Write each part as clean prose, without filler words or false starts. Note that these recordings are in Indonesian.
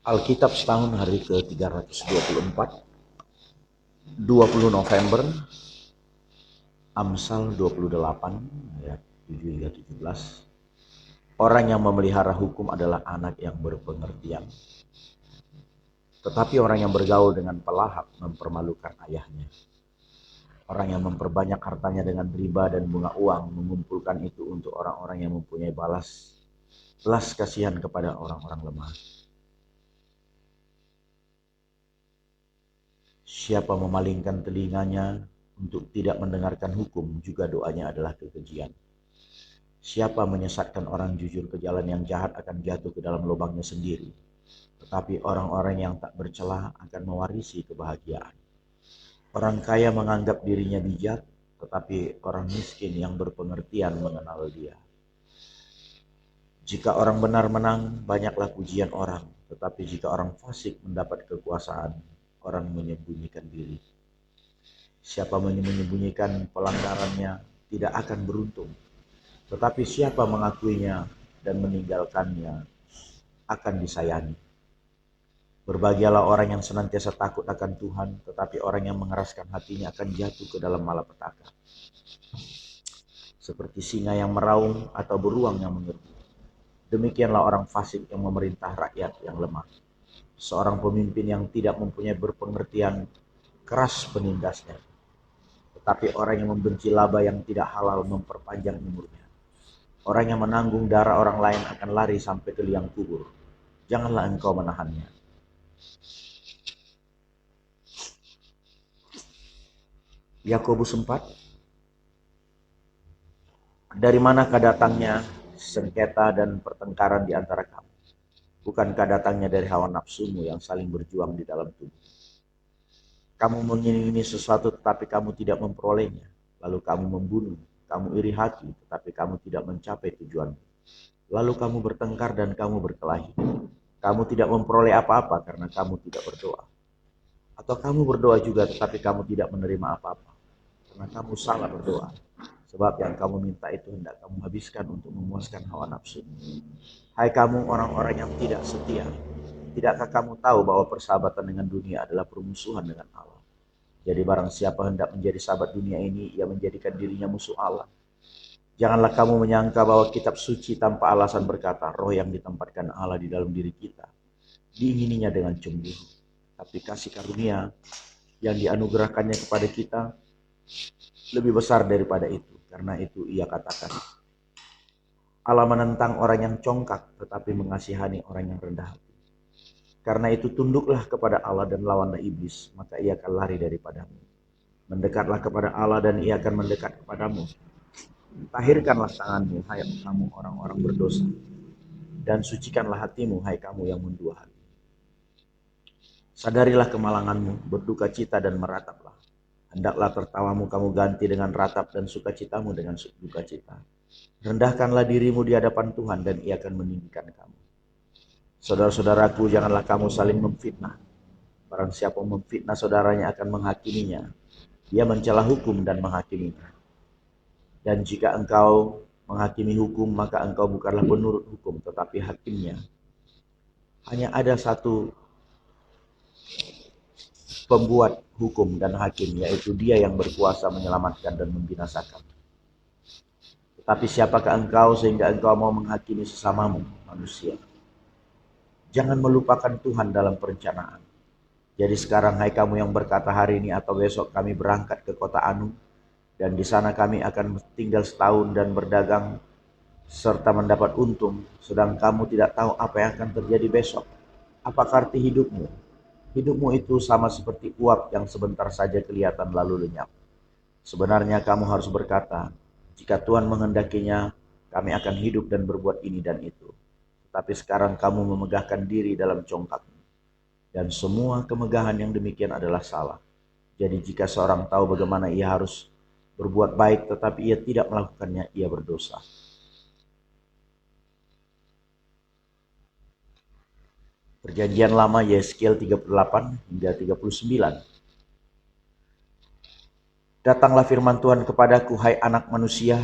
Alkitab setahun hari ke-324, 20 November, Amsal 28, ayat 7 hingga 17. Orang yang memelihara hukum adalah anak yang berpengertian, tetapi orang yang bergaul dengan pelahap mempermalukan ayahnya. Orang yang memperbanyak hartanya dengan riba dan bunga uang mengumpulkan itu untuk orang-orang yang mempunyai belas kasihan kepada orang-orang lemah. Siapa memalingkan telinganya untuk tidak mendengarkan hukum, juga doanya adalah kekejian. Siapa menyesatkan orang jujur ke jalan yang jahat akan jatuh ke dalam lubangnya sendiri. Tetapi orang-orang yang tak bercelah akan mewarisi kebahagiaan. Orang kaya menganggap dirinya bijak, tetapi orang miskin yang berpengertian mengenal dia. Jika orang benar menang, banyaklah pujian orang. Tetapi jika orang fasik mendapat kekuasaan, orang menyembunyikan diri. Siapa menyembunyikan pelanggarannya tidak akan beruntung. Tetapi siapa mengakuinya dan meninggalkannya akan disayangi. Berbahagialah orang yang senantiasa takut akan Tuhan, tetapi orang yang mengeraskan hatinya akan jatuh ke dalam malapetaka. Seperti singa yang meraung atau beruang yang mengerti. Demikianlah orang fasik yang memerintah rakyat yang lemah. Seorang pemimpin yang tidak mempunyai berpengertian, keras penindasnya. Tetapi orang yang membenci laba yang tidak halal memperpanjang umurnya. Orang yang menanggung darah orang lain akan lari sampai ke liang kubur. Janganlah engkau menahannya. Yakobus 4. Dari manakah datangnya sengketa dan pertengkaran di antara kamu? Bukankah datangnya dari hawa nafsumu yang saling berjuang di dalam tubuh? Kamu mengingini sesuatu tetapi kamu tidak memperolehnya. Lalu kamu membunuh, kamu iri hati tetapi kamu tidak mencapai tujuanmu. Lalu kamu bertengkar dan kamu berkelahi. Kamu tidak memperoleh apa-apa karena kamu tidak berdoa. Atau kamu berdoa juga tetapi kamu tidak menerima apa-apa karena kamu salah berdoa. Sebab yang kamu minta itu hendak kamu habiskan untuk memuaskan hawa nafsu. Hai kamu orang-orang yang tidak setia, tidakkah kamu tahu bahwa persahabatan dengan dunia adalah permusuhan dengan Allah? Jadi barang siapa hendak menjadi sahabat dunia ini, ia menjadikan dirinya musuh Allah. Janganlah kamu menyangka bahwa kitab suci tanpa alasan berkata, roh yang ditempatkan Allah di dalam diri kita, diingininya dengan cemburu. Tapi kasih karunia yang dianugerahkannya kepada kita lebih besar daripada itu. Karena itu ia katakan, Allah menentang orang yang congkak, tetapi mengasihani orang yang rendah hati. Karena itu tunduklah kepada Allah dan lawanlah iblis, maka ia akan lari daripadamu. Mendekatlah kepada Allah dan ia akan mendekat kepadamu. Tahirkanlah tanganmu, hai kamu orang-orang berdosa, dan sucikanlah hatimu, hai kamu yang mendua hati. Sadarilah kemalanganmu, berduka cita dan merataplah. Hendaklah tertawamu kamu ganti dengan ratap dan sukacitamu dengan duka cita. Rendahkanlah dirimu di hadapan Tuhan dan ia akan meninggikan kamu. Saudara-saudaraku, janganlah kamu saling memfitnah. Barang siapa memfitnah saudaranya akan menghakiminya. Dia mencela hukum dan menghakiminya. Dan jika engkau menghakimi hukum, maka engkau bukanlah penurut hukum, tetapi hakimnya. Hanya ada satu pembuat hukum dan hakim, yaitu dia yang berkuasa menyelamatkan dan membinasakan. Tetapi siapakah engkau sehingga engkau mau menghakimi sesamamu manusia? Jangan melupakan Tuhan dalam perencanaan. Jadi sekarang hai kamu yang berkata hari ini atau besok kami berangkat ke kota Anu, dan di sana kami akan tinggal setahun dan berdagang serta mendapat untung, sedang kamu tidak tahu apa yang akan terjadi besok. Apakah arti hidupmu? Hidupmu itu sama seperti uap yang sebentar saja kelihatan lalu lenyap. Sebenarnya kamu harus berkata, jika Tuhan menghendakinya, kami akan hidup dan berbuat ini dan itu. Tetapi sekarang kamu memegahkan diri dalam congkakmu. Dan semua kemegahan yang demikian adalah salah. Jadi jika seorang tahu bagaimana ia harus berbuat baik, tetapi ia tidak melakukannya, ia berdosa. Perjanjian Lama Yeskiel 38 hingga 39. Datanglah firman Tuhan kepadaku, hai anak manusia,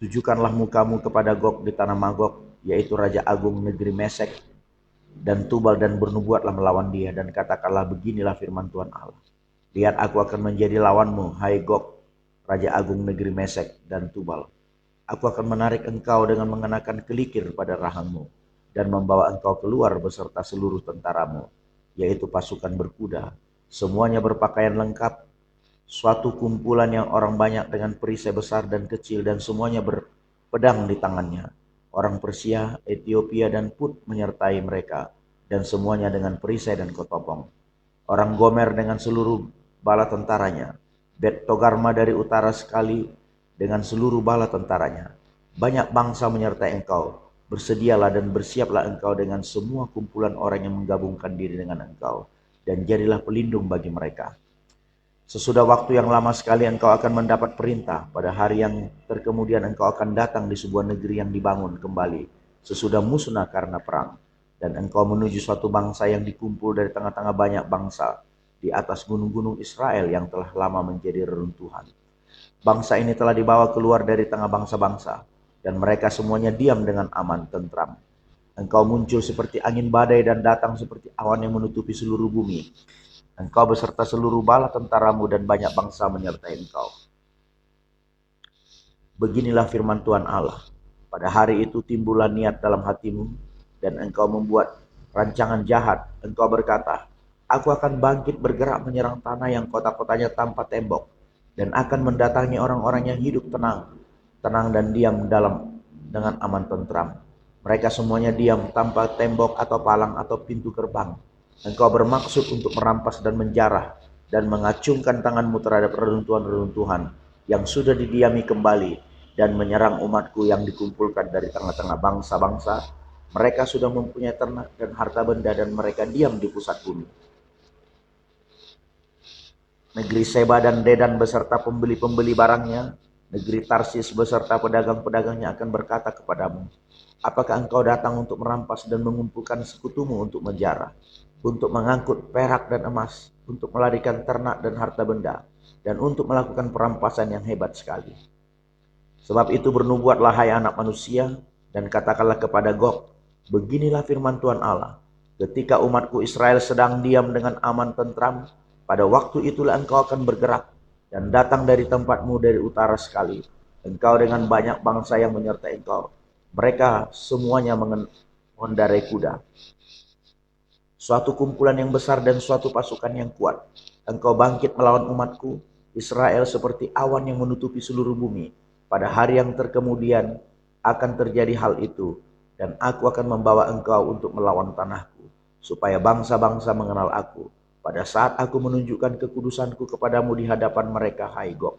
tujukanlah mukamu kepada Gog di tanah Magog, yaitu Raja Agung negeri Mesek. dan Tubal dan bernubuatlah melawan dia dan katakanlah beginilah firman Tuhan Allah. Lihat aku akan menjadi lawanmu, hai Gog, Raja Agung negeri Mesek dan Tubal. Aku akan menarik engkau dengan mengenakan kelikir pada rahangmu dan membawa engkau keluar beserta seluruh tentaramu, yaitu pasukan berkuda, semuanya berpakaian lengkap, suatu kumpulan yang orang banyak dengan perisai besar dan kecil dan semuanya berpedang di tangannya. Orang Persia, Ethiopia dan Put menyertai mereka dan semuanya dengan perisai dan ketopong. Orang Gomer dengan seluruh bala tentaranya, Bet Togarma dari utara sekali dengan seluruh bala tentaranya. Banyak bangsa menyertai engkau. Bersedialah dan bersiaplah engkau dengan semua kumpulan orang yang menggabungkan diri dengan engkau, dan jadilah pelindung bagi mereka. Sesudah waktu yang lama sekali engkau akan mendapat perintah. Pada hari yang terkemudian engkau akan datang di sebuah negeri yang dibangun kembali sesudah musnah karena perang. Dan engkau menuju suatu bangsa yang dikumpul dari tengah-tengah banyak bangsa di atas gunung-gunung Israel yang telah lama menjadi reruntuhan. Bangsa ini telah dibawa keluar dari tengah bangsa-bangsa, dan mereka semuanya diam dengan aman tentram. Engkau muncul seperti angin badai dan datang seperti awan yang menutupi seluruh bumi. Engkau beserta seluruh bala tentaramu dan banyak bangsa menyertai engkau. Beginilah firman Tuhan Allah. Pada hari itu timbullah niat dalam hatimu, dan engkau membuat rancangan jahat. Engkau berkata, aku akan bangkit bergerak menyerang tanah yang kota-kotanya tanpa tembok, dan akan mendatangi orang-orang yang hidup tenang dan diam dengan aman tentram. Mereka semuanya diam tanpa tembok atau palang atau pintu gerbang. Engkau bermaksud untuk merampas dan menjarah dan mengacungkan tanganmu terhadap reruntuhan-reruntuhan yang sudah didiami kembali dan menyerang umatku yang dikumpulkan dari tengah-tengah bangsa-bangsa. Mereka sudah mempunyai ternak dan harta benda dan mereka diam di pusat bumi. Negeri Seba dan Dedan beserta pembeli-pembeli barangnya, negeri Tarsis beserta pedagang-pedagangnya akan berkata kepadamu, apakah engkau datang untuk merampas dan mengumpulkan sekutumu untuk menjara, untuk mengangkut perak dan emas, untuk melarikan ternak dan harta benda, dan untuk melakukan perampasan yang hebat sekali? Sebab itu bernubuatlah hai anak manusia, dan katakanlah kepada Gog, beginilah firman Tuhan Allah, ketika umatku Israel sedang diam dengan aman tentram, pada waktu itulah engkau akan bergerak dan datang dari tempatmu dari utara sekali, engkau dengan banyak bangsa yang menyertai engkau. Mereka semuanya mengendarai kuda. Suatu kumpulan yang besar dan suatu pasukan yang kuat. Engkau bangkit melawan umatku Israel seperti awan yang menutupi seluruh bumi. Pada hari yang terkemudian akan terjadi hal itu, dan aku akan membawa engkau untuk melawan tanahku, supaya bangsa-bangsa mengenal aku. Pada saat aku menunjukkan kekudusanku kepadamu di hadapan mereka, hai Gog.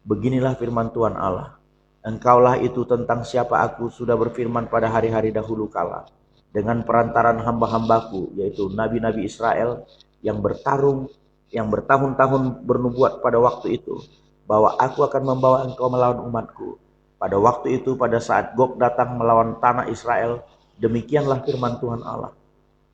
Beginilah firman Tuhan Allah. Engkaulah itu tentang siapa aku sudah berfirman pada hari-hari dahulu kala, dengan perantaran hamba-hambaku, yaitu nabi-nabi Israel yang bertarung, yang bertahun-tahun bernubuat pada waktu itu, bahwa aku akan membawa engkau melawan umatku. Pada waktu itu, pada saat Gog datang melawan tanah Israel, demikianlah firman Tuhan Allah.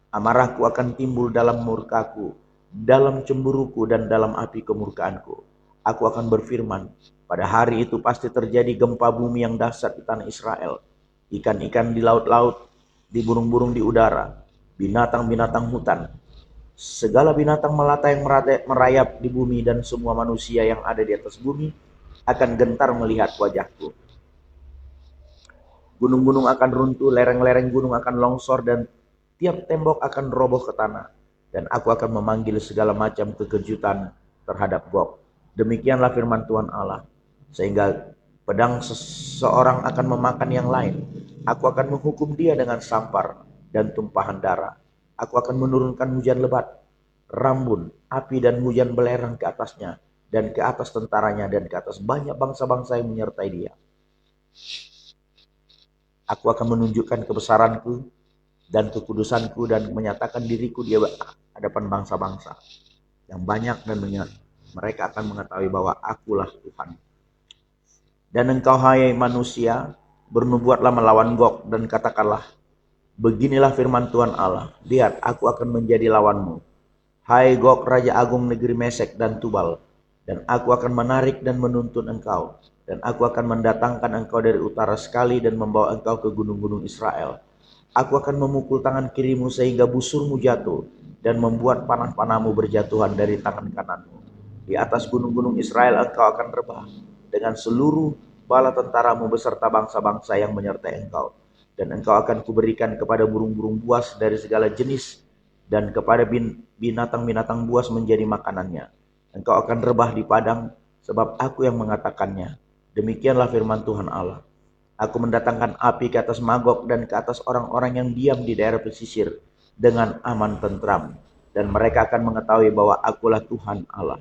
Amarahku akan timbul dalam murkaku, dalam cemburuku dan dalam api kemurkaanku. Aku akan berfirman, pada hari itu pasti terjadi gempa bumi yang dahsyat di tanah Israel. Ikan-ikan di laut-laut, di burung-burung di udara, binatang-binatang hutan, segala binatang melata yang merayap di bumi dan semua manusia yang ada di atas bumi akan gentar melihat wajahku. Gunung-gunung akan runtuh, lereng-lereng gunung akan longsor dan tiap tembok akan roboh ke tanah, dan aku akan memanggil segala macam kekejutan terhadap Gog. Demikianlah firman Tuhan Allah, sehingga pedang seseorang akan memakan yang lain. Aku akan menghukum dia dengan sampar dan tumpahan darah. Aku akan menurunkan hujan lebat, rambun, api dan hujan belerang ke atasnya, dan ke atas tentaranya, dan ke atas banyak bangsa-bangsa yang menyertai dia. Aku akan menunjukkan kebesaranku dan kekudusanku dan menyatakan diriku di hadapan bangsa-bangsa yang banyak, dan mereka akan mengetahui bahwa akulah Tuhan. Dan engkau hai manusia, bernubuatlah melawan Gog dan katakanlah, beginilah firman Tuhan Allah, lihat aku akan menjadi lawanmu, hai Gog Raja Agung negeri Mesek dan Tubal, dan aku akan menarik dan menuntun engkau, dan aku akan mendatangkan engkau dari utara sekali dan membawa engkau ke gunung-gunung Israel. Aku akan memukul tangan kirimu sehingga busurmu jatuh, dan membuat panah-panahmu berjatuhan dari tangan kananmu. Di atas gunung-gunung Israel engkau akan rebah, dengan seluruh bala tentaramu beserta bangsa-bangsa yang menyertai engkau. Dan engkau akan kuberikan kepada burung-burung buas dari segala jenis, dan kepada binatang-binatang buas menjadi makanannya. Engkau akan rebah di padang, sebab aku yang mengatakannya. Demikianlah firman Tuhan Allah. Aku mendatangkan api ke atas Magog dan ke atas orang-orang yang diam di daerah pesisir dengan aman tentram. Dan mereka akan mengetahui bahwa akulah Tuhan Allah.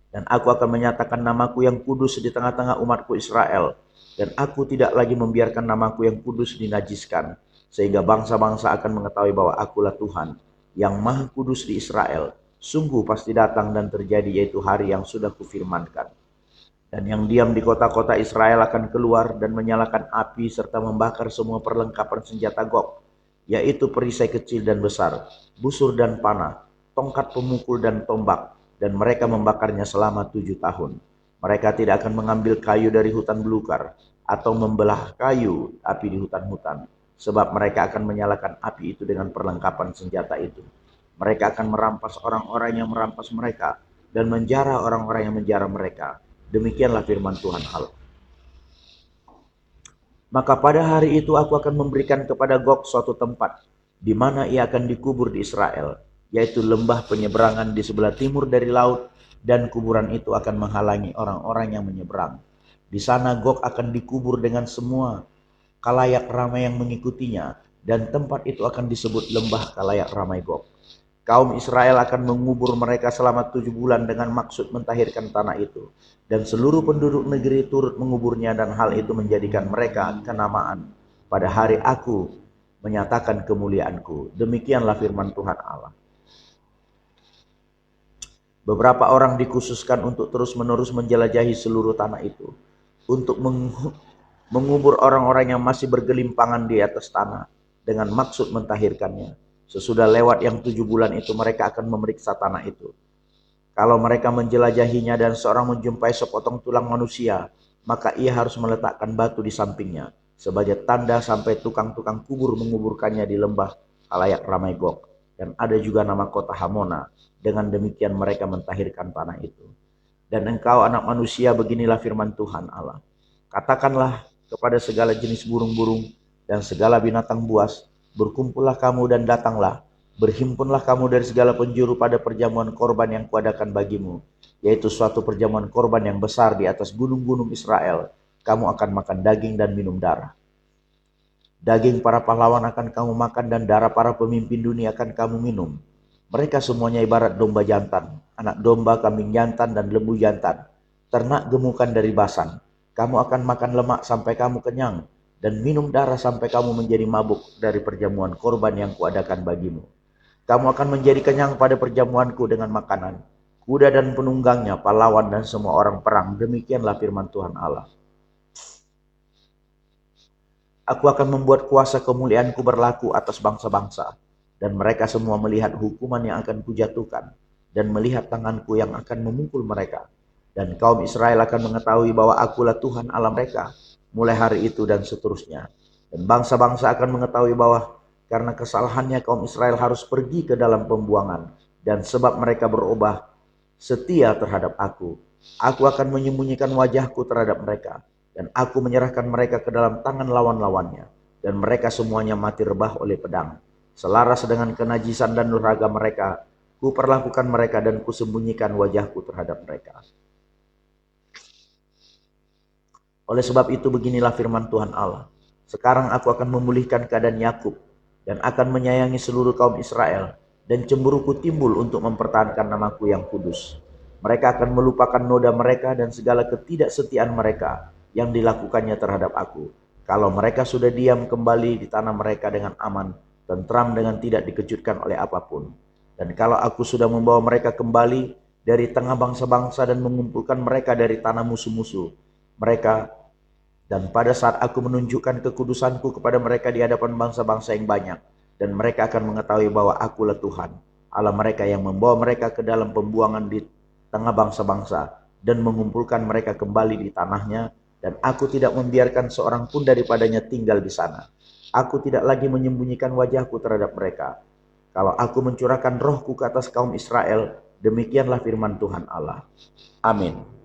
Dan aku akan menyatakan namaku yang kudus di tengah-tengah umatku Israel. Dan aku tidak lagi membiarkan namaku yang kudus dinajiskan. Sehingga bangsa-bangsa akan mengetahui bahwa akulah Tuhan yang maha kudus di Israel. Sungguh pasti datang dan terjadi, yaitu hari yang sudah kufirmankan. Dan yang diam di kota-kota Israel akan keluar dan menyalakan api serta membakar semua perlengkapan senjata Gog, yaitu perisai kecil dan besar, busur dan panah, tongkat pemukul dan tombak, dan mereka membakarnya selama 7 tahun. Mereka tidak akan mengambil kayu dari hutan belukar atau membelah kayu api di hutan-hutan, sebab mereka akan menyalakan api itu dengan perlengkapan senjata itu. Mereka akan merampas orang-orang yang merampas mereka dan menjara orang-orang yang menjara mereka. Demikianlah firman Tuhan Allah. Maka pada hari itu aku akan memberikan kepada Gog suatu tempat di mana ia akan dikubur di Israel, yaitu lembah penyeberangan di sebelah timur dari laut, dan kuburan itu akan menghalangi orang-orang yang menyeberang. Di sana Gog akan dikubur dengan semua kalayak ramai yang mengikutinya, dan tempat itu akan disebut lembah kalayak ramai Gog. Kaum Israel akan mengubur mereka selama 7 bulan dengan maksud mentahirkan tanah itu. Dan seluruh penduduk negeri turut menguburnya, dan hal itu menjadikan mereka kenamaan pada hari aku menyatakan kemuliaanku. Demikianlah firman Tuhan Allah. Beberapa orang dikhususkan untuk terus-menerus menjelajahi seluruh tanah itu, untuk mengubur orang-orang yang masih bergelimpangan di atas tanah dengan maksud mentahirkannya. Sesudah lewat yang 7 bulan itu, mereka akan memeriksa tanah itu. Kalau mereka menjelajahinya dan seorang menjumpai sepotong tulang manusia, maka ia harus meletakkan batu di sampingnya sebagai tanda sampai tukang-tukang kubur menguburkannya di lembah kalayak ramai Gog. Dan ada juga nama kota Hamona. Dengan demikian mereka mentahirkan tanah itu. Dan engkau anak manusia, beginilah firman Tuhan Allah. Katakanlah kepada segala jenis burung-burung dan segala binatang buas, berkumpullah kamu dan datanglah, berhimpunlah kamu dari segala penjuru pada perjamuan korban yang kuadakan bagimu, yaitu suatu perjamuan korban yang besar di atas gunung-gunung Israel. Kamu akan makan daging dan minum darah. Daging para pahlawan akan kamu makan, dan darah para pemimpin dunia akan kamu minum. Mereka semuanya ibarat domba jantan, anak domba, kambing jantan, dan lembu jantan, ternak gemukan dari Basan. Kamu akan makan lemak sampai kamu kenyang, dan minum darah sampai kamu menjadi mabuk dari perjamuan korban yang kuadakan bagimu. Kamu akan menjadi kenyang pada perjamuanku dengan makanan, kuda dan penunggangnya, pahlawan dan semua orang perang. Demikianlah firman Tuhan Allah. Aku akan membuat kuasa kemuliaanku berlaku atas bangsa-bangsa, dan mereka semua melihat hukuman yang akan kujatuhkan, dan melihat tanganku yang akan memukul mereka. Dan kaum Israel akan mengetahui bahwa akulah Tuhan Allah mereka, mulai hari itu dan seterusnya. Dan bangsa-bangsa akan mengetahui bahwa karena kesalahannya kaum Israel harus pergi ke dalam pembuangan, dan sebab mereka berubah setia terhadap aku akan menyembunyikan wajahku terhadap mereka, dan aku menyerahkan mereka ke dalam tangan lawan-lawannya, dan mereka semuanya mati rebah oleh pedang. Selaras dengan kenajisan dan nurhaga mereka, ku perlakukan mereka dan ku sembunyikan wajahku terhadap mereka. Oleh sebab itu beginilah firman Tuhan Allah. Sekarang aku akan memulihkan keadaan Yakub dan akan menyayangi seluruh kaum Israel, dan cemburuku timbul untuk mempertahankan namaku yang kudus. Mereka akan melupakan noda mereka dan segala ketidaksetiaan mereka yang dilakukannya terhadap aku. Kalau mereka sudah diam kembali di tanah mereka dengan aman, tentram, dengan tidak dikejutkan oleh apapun. Dan kalau aku sudah membawa mereka kembali dari tengah bangsa-bangsa dan mengumpulkan mereka dari tanah musuh-musuh mereka, dan pada saat aku menunjukkan kekudusanku kepada mereka di hadapan bangsa-bangsa yang banyak, dan mereka akan mengetahui bahwa akulah Tuhan Allah mereka yang membawa mereka ke dalam pembuangan di tengah bangsa-bangsa dan mengumpulkan mereka kembali di tanahnya, dan aku tidak membiarkan seorang pun daripadanya tinggal di sana. Aku tidak lagi menyembunyikan wajahku terhadap mereka. Kalau aku mencurahkan rohku ke atas kaum Israel, demikianlah firman Tuhan Allah. Amin.